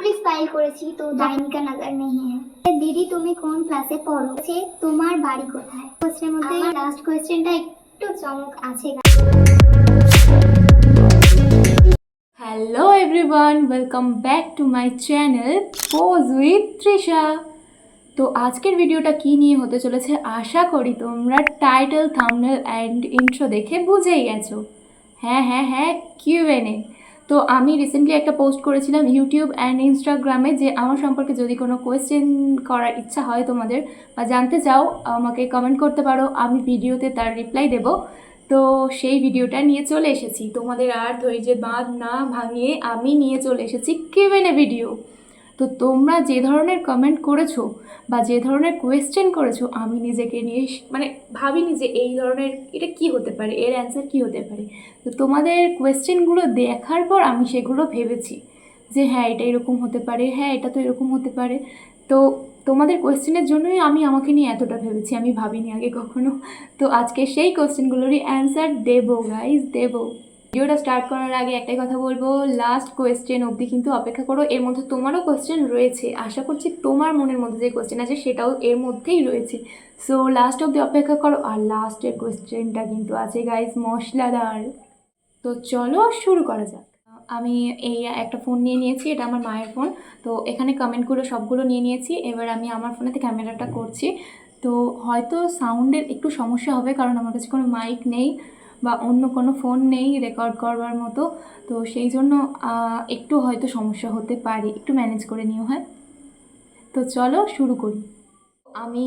भी स्टाइल করেছি তো ডাইনি का नजर नहीं है। দিদি তুমি কোন ক্লাসে পড়ো? তোমার বাড়ি কোথায়? কোশ্চেনের মধ্যে লাস্ট কোশ্চেনটা একটু চমক আছে। Hello everyone, welcome back to my channel pose with Trisha. তো আজকের ভিডিওটা কি নিয়ে হতে চলেছে আশা করি তোমরা টাইটেল, থাম্বনেল অ্যান্ড ইন্ট্রো দেখে বুঝেই গেছো। হ্যাঁ কিউএনএ। তো আমি রিসেন্টলি একটা পোস্ট করেছিলাম ইউটিউব অ্যান্ড ইনস্টাগ্রামে যে আমার সম্পর্কে যদি কোনো কোয়েশ্চেন করার ইচ্ছা হয় তোমাদের বা জানতে চাও আমাকে কমেন্ট করতে পারো, আমি ভিডিওতে তার রিপ্লাই দেবো। তো সেই ভিডিওটা নিয়ে চলে এসেছি, তোমাদের আর ধৈর্যের বাঁধ না ভাঙিয়ে আমি নিয়ে চলে এসেছি কিউএনএ ভিডিও। তো তোমরা যে ধরনের কমেন্ট করেছো বা যে ধরনের কোয়েশ্চেন করেছো আমি নিজেকে নিয়ে ভাবিনি যে এই ধরনের এটা কি হতে পারে, এর অ্যান্সার কি হতে পারে। তো তোমাদের কোয়েশ্চেনগুলো দেখার পর আমি সেগুলো ভেবেছি যে হ্যাঁ এটা এরকম হতে পারে, হ্যাঁ এটা তো এরকম হতে পারে। তো তোমাদের কোয়েশ্চেনের জন্যই আমি আমাকে নিয়ে এতটা ভেবেছি, আমি ভাবিনি আগে কখনো। তো আজকে সেই কোয়েশ্চেনগুলোরই অ্যান্সার দেবো গাইজ, দেবো। ভিডিওটা স্টার্ট করার আগে একটাই কথা বলবো, লাস্ট কোয়েশ্চেন অবধি কিন্তু অপেক্ষা করো। এর মধ্যে তোমারও কোয়েশ্চেন রয়েছে, আশা করছি তোমার মনের মধ্যে যে কোয়েশ্চেন আছে সেটাও এর মধ্যেই রয়েছে। সো লাস্ট অবধি অপেক্ষা করো। আর লাস্টের কোয়েশ্চেনটা কিন্তু আছে গাইজ মশলাদার। তো চলো শুরু করা যাক। আমি এই একটা ফোন নিয়ে নিয়েছি, এটা আমার মায়ের ফোন। তো এখানে কমেন্টগুলো সবগুলো নিয়ে নিয়েছি, এবার আমি আমার ফোনেতে ক্যামেরাটা করছি। তো হয়তো সাউন্ডের একটু সমস্যা হবে কারণ আমার কাছে কোনো মাইক নেই বা অন্য কোনো ফোন নেই রেকর্ড করবার মতো। তো সেই জন্য একটু হয়তো সমস্যা হতে পারে, একটু ম্যানেজ করে নিও। হ্যাঁ, তো চলো শুরু করি। আমি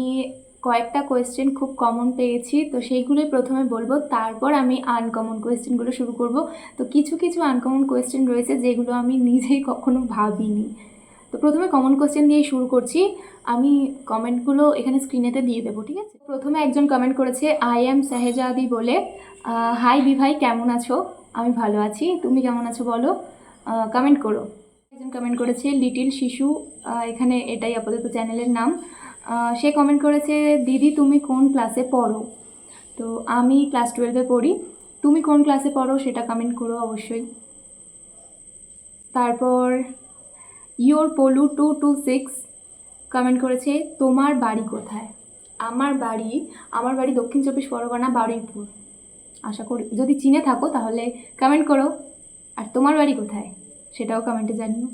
কয়েকটা কোয়েশ্চেন খুব কমন পেয়েছি, তো সেইগুলোই প্রথমে বলবো, তারপর আমি আনকমন কোয়েশ্চেনগুলো শুরু করব। তো কিছু কিছু আনকমন কোয়েশ্চেন রয়েছে যেগুলো আমি নিজেই কখনো ভাবিনি। তো প্রথমে কমন কোয়েশ্চেন দিয়ে শুরু করছি। আমি কমেন্টগুলো এখানে স্ক্রিনেতে দিয়ে দেবো, ঠিক আছে? প্রথমে একজন কমেন্ট করেছে আই এম সাহেজাদি বলে, হাই বিভাই কেমন আছো? আমি ভালো আছি, তুমি কেমন আছো বলো, কমেন্ট করো। একজন কমেন্ট করেছে লিটিল শিশু, এখানে এটাই আপাতত চ্যানেলের নাম। সে কমেন্ট করেছে দিদি তুমি কোন ক্লাসে পড়ো? তো আমি ক্লাস 12-এ পড়ি। তুমি কোন ক্লাসে পড়ো সেটা কমেন্ট করো অবশ্যই। তারপর ইয়োর পলু 226 কমেন্ট করেছে তোমার বাড়ি কোথায়? আমার বাড়ি দক্ষিণ চব্বিশ পরগনা, বারুইপুর। আশা করি যদি চিনে থাকো তাহলে কমেন্ট করো। আর তোমার বাড়ি কোথায় সেটাও কমেন্টে জানিও।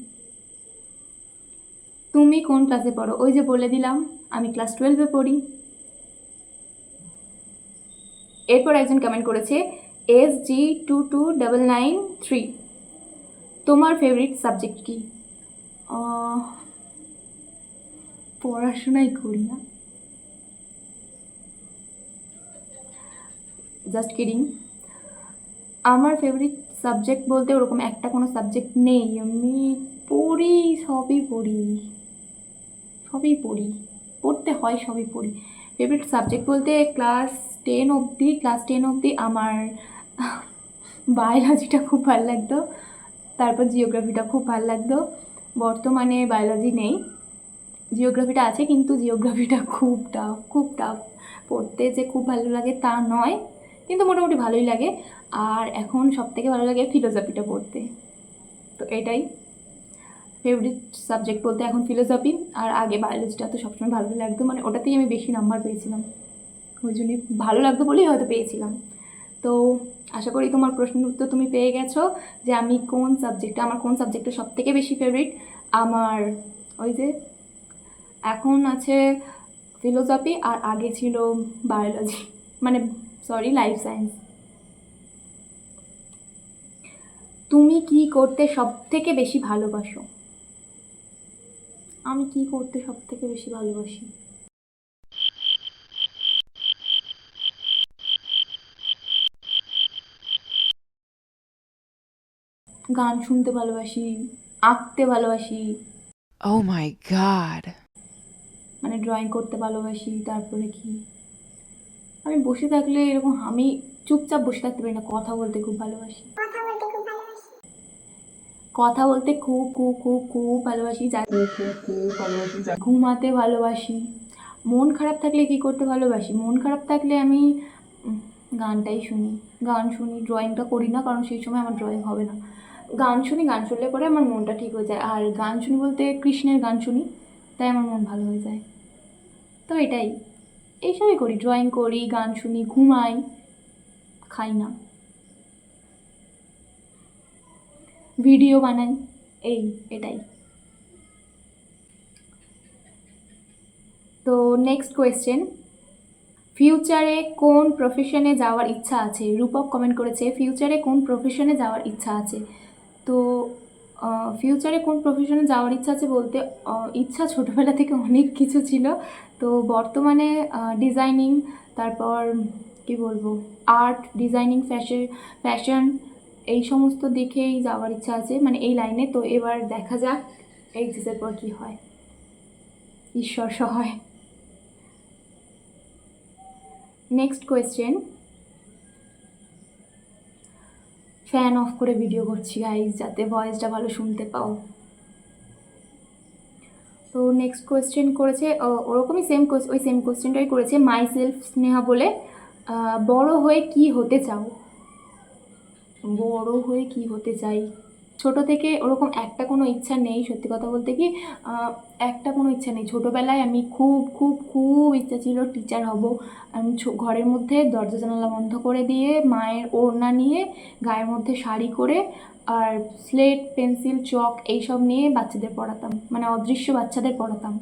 তুমি কোন ক্লাসে পড়ো? ওই যে বলে দিলাম, আমি ক্লাস 12-এ পড়ি। এরপর একজন কমেন্ট করেছে SG22993 তোমার ফেভারিট সাবজেক্ট কি? পড়াশোনাই করি না, জাস্ট কিডিং। আমার ফেভারিট সাবজেক্ট বলতে ওরকম একটা কোনো সাবজেক্ট নেই, আমি পড়ি, সবই পড়ি, পড়তে হয়, সবই পড়ি। ফেভারিট সাবজেক্ট বলতে ক্লাস 10 অবধি আমার বায়োলজিটা খুব ভালো লাগতো, তারপর জিওগ্রাফিটা খুব ভালো লাগতো। বর্তমানে বায়োলজি নেই, জিওগ্রাফিটা আছে, কিন্তু জিওগ্রাফিটা খুব টাফ পড়তে যে খুব ভালো লাগে তা নয়, কিন্তু মোটামুটি ভালোই লাগে। আর এখন সবথেকে ভালো লাগে ফিলোসফিটা পড়তে। তো এটাই ফেভারিট সাবজেক্ট বলতে এখন ফিলোসফি। আর আগে বায়োলজিটা তো সবসময় ভালো লাগতো, মানে ওটাতেই আমি বেশি নাম্বার পেয়েছিলাম, ওই জন্যই ভালো লাগতো বলেই হয়তো পেয়েছিলাম। তো আশা করি তোমার প্রশ্নের উত্তর তুমি পেয়ে গেছো যে আমার কোন সাবজেক্টটা সবথেকে বেশি ফেভারিট। আমার ওই যে এখন আছে ফিলোসফি আর আগে ছিল বায়োলজি, লাইফ সায়েন্স। তুমি কি করতে সবথেকে বেশি ভালোবাসো? আমি কি করতে সবথেকে বেশি ভালোবাসি? গান শুনতে ভালোবাসি, আঁকতে ভালোবাসি, Oh my god. ড্রয়িং করতে ভালোবাসি। তারপরে কি, আমি বসে থাকলে এরকম আমি চুপচাপ বসে থাকতে পারি না, কথা বলতে খুব ভালোবাসি। কথা বলতে খুব খুব খুব খুব ভালোবাসি। ঘুমাতে ভালোবাসি। মন খারাপ থাকলে কি করতে ভালোবাসি? মন খারাপ থাকলে আমি গান শুনি, ড্রয়িংটা করি না কারণ সেই সময় আমার ড্রয়িং হবে না। গান শুনলে পরে আমার মনটা ঠিক হয়ে যায়। আর গান শুনি বলতে কৃষ্ণের গান শুনি, তাই আমার মন ভালো হয়ে যায়। তো এটাই, এইসবই করি, ড্রয়িং করি, গান শুনি, ঘুমাই, খাই না, ভিডিও বানাই, এটাই। তো নেক্সট কোয়েশ্চেন, ফিউচারে কোন প্রফেশনে যাওয়ার ইচ্ছা আছে? রূপক কমেন্ট করেছে ফিউচারে কোন প্রফেশনে যাওয়ার ইচ্ছা আছে। তো ফিউচারে কোন প্রফেশনে যাওয়ার ইচ্ছা আছে বলতে, ইচ্ছা ছোটোবেলা থেকে অনেক কিছু ছিল। তো বর্তমানে ডিজাইনিং, তারপর কি বলবো, আর্ট, ডিজাইনিং, ফ্যাশন এই সমস্ত দিকেই যাওয়ার ইচ্ছা আছে, মানে এই লাইনে। তো এবার দেখা যাক এইচএসের পর কী হয়, ঈশ্বর সহায়। নেক্সট কোয়েশ্চেন, ফ্যান অফ করে ভিডিও করছি গাইজ, যাতে ভয়েসটা ভালো শুনতে পাও। তো নেক্সট কোয়েশ্চেন করেছে ওরকমই সেম কোয়েশ্চেনটাই করেছে মাই সেলফ স্নেহা বলে, বড় হয়ে কি হতে চাও? বড় হয়ে কি হতে চাই, ছোট থেকে ওরকম একটা কোনো ইচ্ছা নেই, সত্যি কথা বলতে কি একটা কোনো ইচ্ছা নেই। ছোটোবেলায় আমি খুব খুব খুব ইচ্ছা ছিল টিচার হব। আমি ঘরের মধ্যে দরজা জানালা বন্ধ করে দিয়ে মায়ের ওড়না নিয়ে, গায়ের মধ্যে শাড়ি করে, আর স্লেট, পেন্সিল, চক এইসব নিয়ে বাচ্চাদের পড়াতাম, মানে অদৃশ্য বাচ্চাদের পড়াতাম।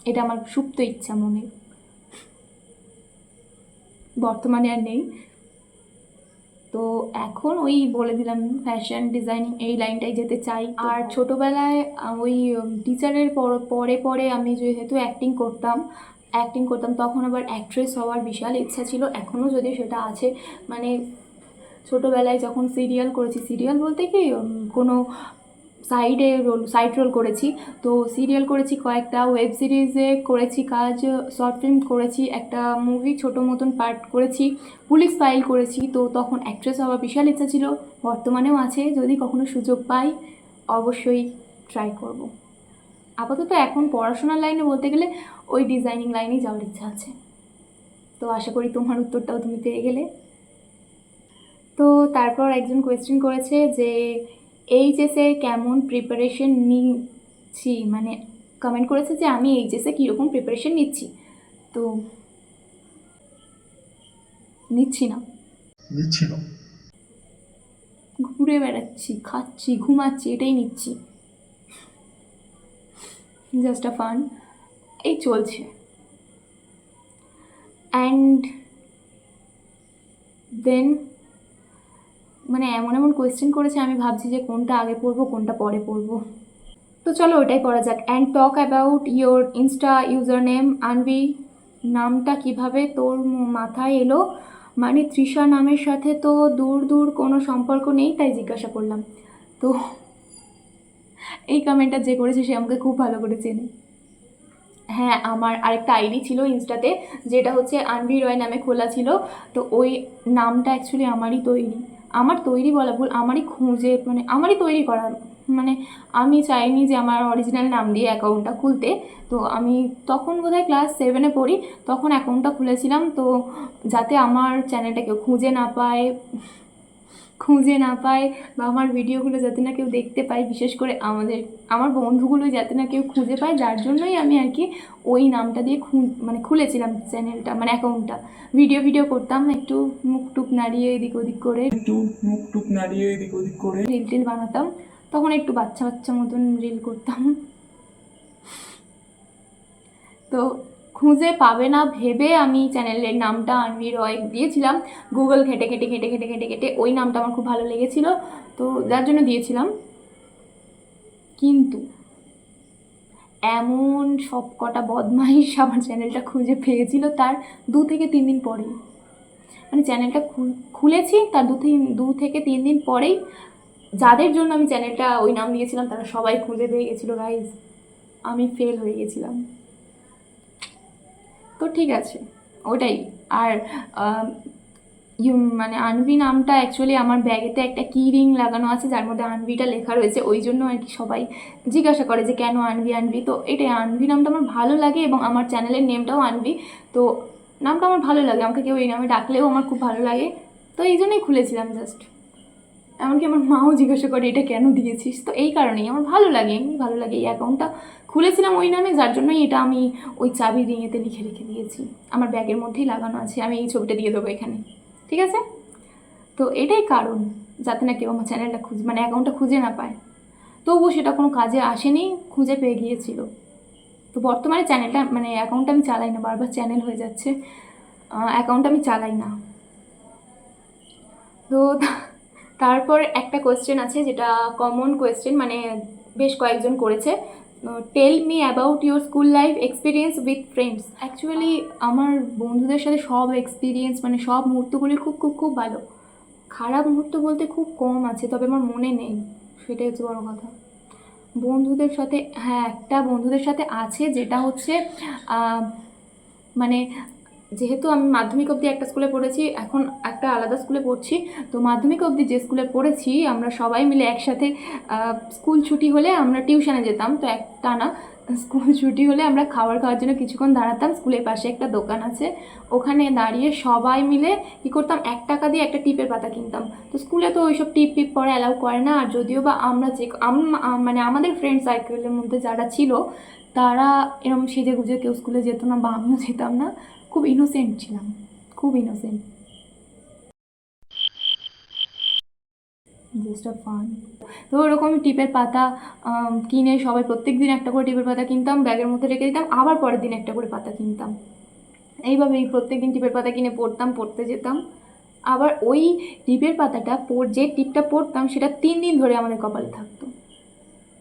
এটা আমার সুপ্ত ইচ্ছা মনে, বর্তমানে আর নেই। তো এখন ওই বলে দিলাম ফ্যাশন ডিজাইনিং এই লাইনটাই যেতে চাই। আর ছোটোবেলায় ওই টিচারের পরে আমি যেহেতু অ্যাক্টিং করতাম তখন আবার অ্যাক্ট্রেস হওয়ার বিশাল ইচ্ছা ছিল, এখনও যদিও সেটা আছে। মানে ছোটোবেলায় যখন সিরিয়াল করেছি, সিরিয়াল বলতে কি কোনো সাইড রোল করেছি, তো সিরিয়াল করেছি কয়েকটা, ওয়েব সিরিজে করেছি কাজ, শর্ট ফিল্ম করেছি, একটা মুভি ছোটো মতন পার্ট করেছি, পুলিশ ফাইল করেছি। তো তখন অ্যাক্ট্রেস হওয়ার বিশাল ইচ্ছা ছিল, বর্তমানেও আছে, যদি কখনো সুযোগ পাই অবশ্যই ট্রাই করব। আপাতত এখন পড়াশোনার লাইনে বলতে গেলে ওই ডিজাইনিং লাইনেই যাওয়ার ইচ্ছা আছে। তো আশা করি তোমার উত্তরটাও তুমি পেয়ে গেলে। তো তারপর একজন কোয়েশ্চেন করেছে যে এইচএসে কেমন প্রিপারেশন নিচ্ছি, মানে কমেন্ট করেছে যে আমি এইচএসে কীরকম প্রিপারেশন নিচ্ছি। তো নিচ্ছি না, ঘুরে বেড়াচ্ছি, খাচ্ছি, ঘুমাচ্ছি, এটাই নিচ্ছি, জাস্ট আ ফান, এই চলছে। অ্যান্ড দেন মানে এমন কোয়েশ্চেন করেছে, আমি ভাবছি যে কোনটা আগে পড়বো কোনটা পরে পড়বো। তো চলো ওটাই করা যাক। And talk about your insta user name. Anvi নামটা কিভাবে তোর মাথায় এলো? মানে তৃষা নামের সাথে তো দূর কোনো সম্পর্ক নেই, তাই জিজ্ঞাসা করলাম। তো এই কমেন্টটা যে করেছে সে আমাকে খুব ভালো করে চেনে। হ্যাঁ, আমার আরেকটা আইডি ছিল ইনস্টাতে, যেটা হচ্ছে আনভি রয় নামে খোলা ছিল। তো ওই নামটা অ্যাকচুয়ালি আমার তৈরি বলা ভুল, আমারই তৈরি করা। মানে আমি চাইনি যে আমার অরিজিনাল নাম দিয়ে অ্যাকাউন্টটা খুলতে। তো আমি তখন বোধহয় ক্লাস 7-এ পড়ি, তখন অ্যাকাউন্টটা খুলেছিলাম। তো যাতে আমার চ্যানেলটা কেউ খুঁজে না পায় বা আমার ভিডিওগুলো যাতে না কেউ দেখতে পায়, বিশেষ করে আমার বন্ধুগুলো যাতে না কেউ খুঁজে পায়, যার জন্যই আমি আর কি ওই নামটা দিয়ে খুলেছিলাম চ্যানেলটা, মানে অ্যাকাউন্টটা। ভিডিও করতাম, একটু মুখ টুক নাড়িয়ে এদিক ওদিক করে রিল বানাতাম, তখন একটু বাচ্চা মতন রিল করতাম। তো খুঁজে পাবে না ভেবে আমি চ্যানেলের নামটা আনভি রয় দিয়েছিলাম। গুগল ঘেটে ওই নামটা আমার খুব ভালো লেগেছিল, তো যার জন্য দিয়েছিলাম। কিন্তু এমন সব কটা বদমাইশ আমার চ্যানেলটা খুঁজে পেয়েছিল তার 2 থেকে 3 দিন পরেই। মানে চ্যানেলটা খুলেছি তার 2 থেকে 3 দিন পরেই যাদের জন্য আমি চ্যানেলটা ওই নাম দিয়েছিলাম তারা সবাই খুঁজে পেয়ে গেছিলো গাইজ। আমি ফেল হয়ে গেছিলাম। তো ঠিক আছে, ওটাই। আর মানে আনভি নামটা অ্যাকচুয়ালি আমার ব্যাগেতে একটা কি রিং লাগানো আছে, যার মধ্যে আনভিটা লেখা রয়েছে, ওই জন্য আর কি সবাই জিজ্ঞাসা করে যে কেন আনভি। তো এটাই, আনভি নামটা আমার ভালো লাগে এবং আমার চ্যানেলের নেমটাও আনভি। তো নামটা আমার ভালো লাগে, আমাকে কেউ এই নামে ডাকলেও আমার খুব ভালো লাগে। তো এই জন্যই খুলেছিলাম জাস্ট। এমনকি আমার মাও জিজ্ঞাসা করে এটা কেন দিয়েছিস, তো এই কারণেই আমার ভালো লাগে, এমনি ভালো লাগে। এই অ্যাকাউন্টটা খুলেছিলাম ওই নামে, যার জন্যই এটা আমি ওই চাবি রিংয়েতে লিখে রেখে দিয়েছি। আমার ব্যাগের মধ্যেই লাগানো আছে, আমি এই ছবিটা দিয়ে দেবো এখানে, ঠিক আছে? তো এটাই কারণ, যাতে না কেউ আমার চ্যানেলটা মানে অ্যাকাউন্টটা খুঁজে না পায়। তবুও সেটা কোনো কাজে আসেনি, খুঁজে পেয়ে গিয়েছিল। তো বর্তমানে চ্যানেলটা মানে অ্যাকাউন্টটা আমি চালাই না, বারবার চ্যানেল হয়ে যাচ্ছে, অ্যাকাউন্ট আমি চালাই না। তো তারপর একটা কোয়েশ্চেন আছে যেটা কমন কোয়েশ্চেন, মানে বেশ কয়েকজন করেছে, tell me about your school life experience with friends. Actually আমার বন্ধুদের সাথে সব এক্সপিরিয়েন্স মানে সব মুহূর্তগুলি খুব খুব খুব ভালো। খারাপ মুহূর্ত বলতে খুব কম আছে, তবে আমার মনে নেই, সেটাই হচ্ছে বড় কথা। বন্ধুদের সাথে, হ্যাঁ একটা বন্ধুদের সাথে আছে, যেটা হচ্ছে মানে যেহেতু আমি মাধ্যমিক অবধি একটা স্কুলে পড়েছি, এখন একটা আলাদা স্কুলে পড়ছি। তো মাধ্যমিক অবধি যে স্কুলে পড়েছি আমরা সবাই মিলে একসাথে স্কুল ছুটি হলে আমরা টিউশনে যেতাম। তো একটানা স্কুল ছুটি হলে আমরা খাওয়ার জন্য কিছুক্ষণ দাঁড়াতাম। স্কুলের পাশে একটা দোকান আছে, ওখানে দাঁড়িয়ে সবাই মিলে কী করতাম, 1 টাকা দিয়ে একটা টিপের পাতা কিনতাম। তো স্কুলে তো ওইসব টিপ পরে অ্যালাউ করে না, আর যদিও বা আমরা মানে আমাদের ফ্রেন্ড সার্কেলের মধ্যে যারা ছিল তারা এরকম সেজে গুজে কেউ স্কুলে যেত না, বা আমিও যেতাম না। খুব ইনোসেন্ট ছিলাম, খুব ইনোসেন্ট, জাস্ট আ ফান। তো ওরকম টিপের পাতা কিনে সবাই প্রত্যেক দিন একটা করে টিপের পাতা কিনতাম, ব্যাগের মধ্যে রেখে দিতাম, আবার পরের দিন একটা করে পাতা কিনতাম। এইভাবেই প্রত্যেক দিন টিপের পাতা কিনে পড়তাম, পড়তে যেতাম। আবার ওই টিপের পাতাটা যে টিপটা পড়তাম সেটা 3 দিন ধরে আমাদের কপালে থাকতো।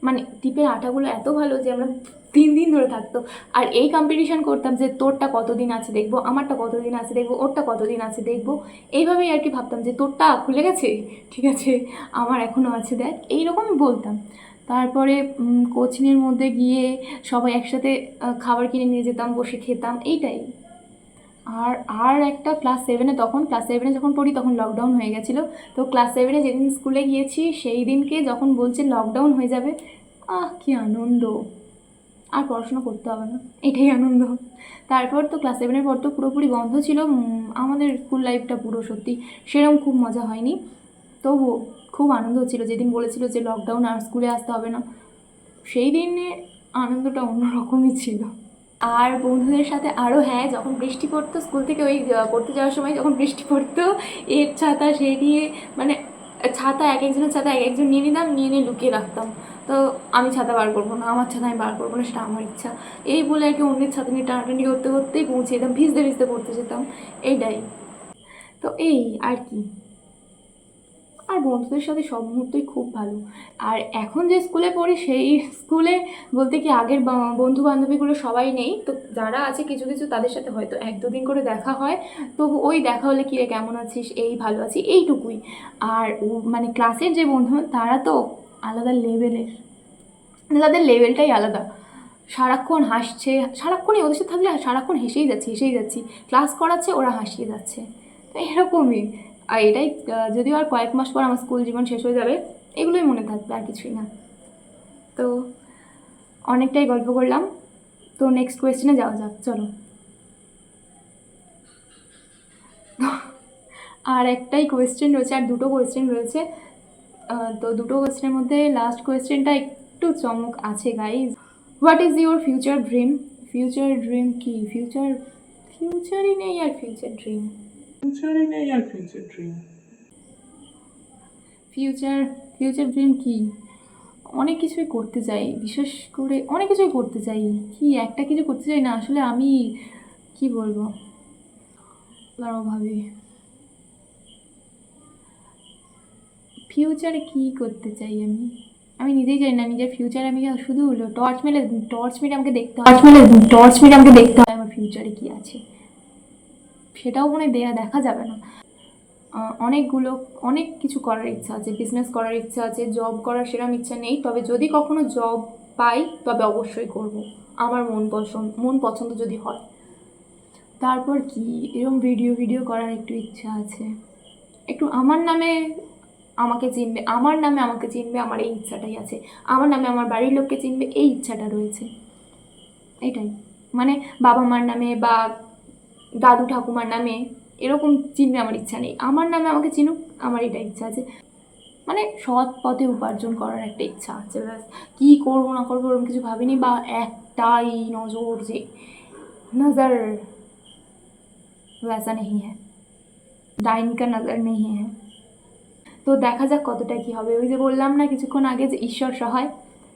মানে টিপের আঠাগুলো এত ভালো যে আমরা 3 দিন ধরে থাকতো। আর এই কম্পিটিশন করতাম যে তোরটা কতদিন আছে দেখবো, আমারটা কতদিন আছে দেখবো, ওরটা কতদিন আছে দেখবো। এইভাবেই আর কি ভাবতাম যে তোরটা খুলে গেছে, ঠিক আছে, আমার এখনও আছে দেখ, এইরকম বলতাম। তারপরে কোচিংয়ের মধ্যে গিয়ে সবাই একসাথে খাবার কিনে নিয়ে যেতাম, বসে খেতাম, এইটাই। আর একটা ক্লাস 7-এ যখন পড়ি তখন লকডাউন হয়ে গেছিলো। তো ক্লাস 7-এ যেদিন স্কুলে গিয়েছি সেই দিনকে যখন বলছে লকডাউন হয়ে যাবে, কি আনন্দ, আর পড়াশোনা করতে হবে না, এটাই আনন্দ। তারপর তো ক্লাস 7-এর পর তো পুরোপুরি বন্ধ ছিল, আমাদের স্কুল লাইফটা পুরো সত্যি সেরকম খুব মজা হয়নি। তবুও খুব আনন্দ হচ্ছিল যেদিন বলেছিল যে লকডাউন, আর স্কুলে আসতে হবে না, সেই দিনে আনন্দটা অন্যরকমই ছিল। আর বন্ধুদের সাথে আরও, হ্যাঁ যখন বৃষ্টি পড়তো স্কুল থেকে ওই পড়তে যাওয়ার সময় যখন বৃষ্টি পড়তো, এর ছাতা সে নিয়ে, মানে ছাতা এক একজনের ছাতা এক একজন নিয়ে নিতাম, নিয়ে লুকিয়ে রাখতাম। তো আমি ছাতা বার করবো না, আমার ছাতা আমি বার করবো না, সেটা আমার ইচ্ছা, এই বলে আর কি অন্যের ছাতা নিয়ে টানাটানি করতে করতেই পৌঁছে যেতাম, ভিজতে ভিজতে পড়তে যেতাম, এইটাই। তো এই আর কি। আর বন্ধুদের সাথে সব মুহূর্তই খুব ভালো। আর এখন যে স্কুলে পড়ি সেই স্কুলে বলতে কি আগের বন্ধু বান্ধবীগুলো সবাই নেই, তো যারা আছে কিছু কিছু তাদের সাথে হয়তো 1-2 দিন করে দেখা হয়। তো ওই দেখা হলে কী রে কেমন আছিস, এই ভালো আছি, এইটুকুই। আর মানে ক্লাসের যে বন্ধু তারা তো আলাদা লেভেলের, তাদের লেভেলটাই আলাদা। সারাক্ষণ হাসছে, সারাক্ষণই ওদের সাথে থাকলে সারাক্ষণ হেসেই যাচ্ছি, ক্লাস করাচ্ছে ওরা হাসিয়ে যাচ্ছে, তো এরকমই। আর এটাই, যদিও আর কয়েক মাস পর আমার স্কুল জীবন শেষ হয়ে যাবে, এগুলোই মনে থাকবে, আর কিছুই না। তো অনেকটাই গল্প করলাম, তো নেক্সট কোয়েশ্চেনে যাওয়া যাক, চলো। আর একটাই কোয়েশ্চেন রয়েছে, আর দুটো কোয়েশ্চেন রয়েছে। তো দুটো কোয়েশ্চেনের মধ্যে লাস্ট কোয়েশ্চেনটা একটু চমক আছে guys. What is your future dream? Future dream কি? ফিউচারই নেই আর ফিউচার ড্রিম। ফিউচার ড্রিম কি? অনেক কিছুই করতে চাই, বিশেষ করে অনেক কিছুই করতে চাই, কি একটা কিছু করতে চাই না আসলে, আমি কি বলবো, আরও ভাবি ফিউচারে কি করতে চাই আমি নিজেই জানি না নিজের ফিউচার। আমি শুধু টর্চ মেরে আমাকে দেখতে হয় আমার ফিউচারে কি আছে, সেটাও মনে দেখা যাবে না। অনেক কিছু করার ইচ্ছা আছে, বিজনেস করার ইচ্ছা আছে, জব করার সেরকম ইচ্ছা নেই, তবে যদি কখনো জব পাই তবে অবশ্যই করব, আমার মন পছন্দ যদি হয়। তারপর কি, এরকম ভিডিও করার একটু ইচ্ছা আছে, একটু আমার নামে আমাকে চিনবে, আমার এই ইচ্ছাটাই আছে, আমার নামে আমার বাড়ির লোককে চিনবে, এই ইচ্ছাটা রয়েছে, এটাই। মানে বাবা মার নামে বা দাদু ঠাকুমার নামে এরকম চিনবে আমার ইচ্ছা নেই, আমার নামে আমাকে চিনুক, আমার এটা ইচ্ছা আছে। মানে সৎ পথে উপার্জন করার একটা ইচ্ছা আছে, ব্যাস। কী করবো না করবো ওরকম কিছু ভাবিনি, বা একটাই নজর যে নজর वैसा नहीं है, ডাইন কা নজর नहीं है। তো দেখা যাক কতটা কি হবে। ওই যে বললাম না কিছুক্ষণ আগে যে ঈশ্বর সহায়,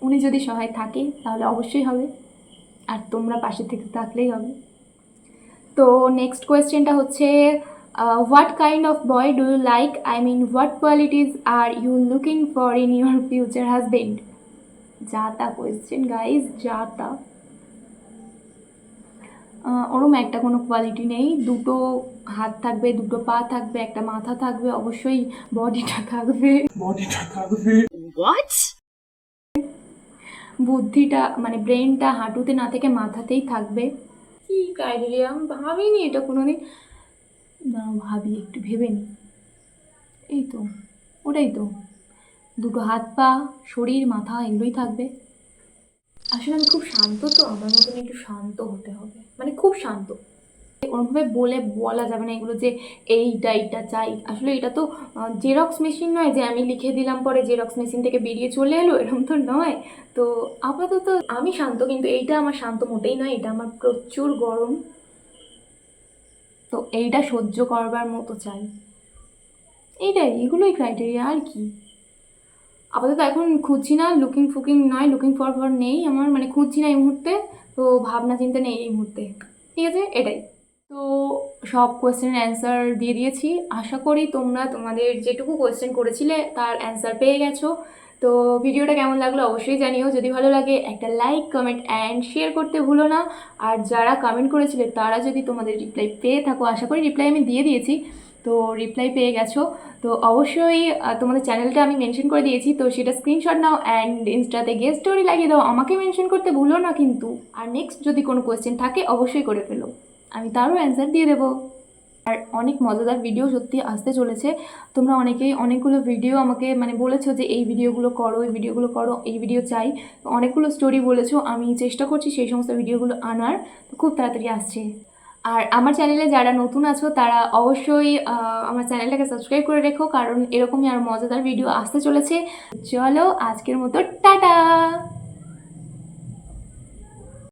উনি যদি সহায় থাকে তাহলে অবশ্যই হবে, আর তোমরা পাশে থেকে থাকলেই হবে। তো নেক্সট কোয়েশ্চেনটা হচ্ছে what kind of boy do you like, I mean what qualities are you looking for in your future husband. যা তা কোয়েশ্চেন গাইজ, যা তা। ওরম একটা কোনো কোয়ালিটি নেই, দুটো হাত থাকবে, দুটো পা থাকবে, একটা মাথা থাকবে, অবশ্যই বডিটা থাকবে। What? বুদ্ধিটা মানে ব্রেনটা হাঁটুতে না থেকে মাথাতেই থাকবে। কি ক্রাইটেরিয়া, আমি ভাবিনি এটা কোনোদিন। দাঁড়াও ভাবি, একটু ভেবে নি। এই তো, ওটাই তো, দুটো হাত পা, শরীর, মাথা, এগুলোই থাকবে। আসলে আমি খুব শান্ত, তো আমার মতন একটু শান্ত হতে হবে, মানে খুব শান্ত। ওরকমভাবে বলা যাবে না এগুলো যে এইটা চাই। আসলে এটা তো জেরক্স মেশিন নয় যে আমি লিখে দিলাম পরে জেরক্স মেশিন থেকে বেরিয়ে চলে এলো, এরকম তো নয়। তো আপাতত আমি শান্ত, কিন্তু এইটা আমার শান্ত মোটেই নয়, এটা আমার প্রচুর গরম। তো এইটা সহ্য করবার মতো চাই, এইটাই, এগুলোই ক্রাইটেরিয়া, আর কি। আপাতত এখন খুঁজছি না, লুকিং ফুকিং নয়, লুকিং ফর নেই আমার, মানে খুঁজছি না এই মুহূর্তে। তো ভাবনা চিন্তা নেই এই মুহূর্তে, ঠিক আছে, এটাই। তো সব কোয়েশ্চেনের অ্যান্সার দিয়ে দিয়েছি। আশা করি তোমরা তোমাদের যেটুকু কোয়েশ্চেন করেছিলে তার অ্যান্সার পেয়ে গেছো। তো ভিডিওটা কেমন লাগলো অবশ্যই জানিও, যদি ভালো লাগে একটা লাইক, কমেন্ট অ্যান্ড শেয়ার করতে ভুলো না। আর যারা কমেন্ট করেছিলে তারা যদি তোমাদের রিপ্লাই পেয়ে থাকো, আশা করি রিপ্লাই আমি দিয়ে দিয়েছি, তো রিপ্লাই পেয়ে গেছো, তো অবশ্যই তোমাদের চ্যানেলটা আমি মেনশন করে দিয়েছি, তো সেটা স্ক্রিনশট নাও অ্যান্ড ইনস্টাতে গেস্ট স্টোরি লাগিয়ে দাও, আমাকে মেনশন করতে ভুলো না কিন্তু। আর নেক্সট যদি কোনো কোয়েশ্চেন থাকে অবশ্যই করে ফেলো, আমি তারও অ্যান্সার দিয়ে দেবো। আর অনেক মজাদার ভিডিও সত্যি আসতে চলেছে। তোমরা অনেকেই অনেকগুলো ভিডিও আমাকে মানে বলেছো যে এই ভিডিওগুলো করো, এই ভিডিওগুলো করো, এই ভিডিও চাই। তো অনেকগুলো স্টোরি বলেছো, আমি চেষ্টা করছি সেই সমস্ত ভিডিওগুলো আনার, তো খুব তাড়াতাড়ি আসছে। আর আমার চ্যানেলে যারা নতুন আছো তারা অবশ্যই আমার চ্যানেলটাকে সাবস্ক্রাইব করে রেখো, কারণ এরকমই আর মজাদার ভিডিও আসতে চলেছে। চলো আজকের মতো টাটা।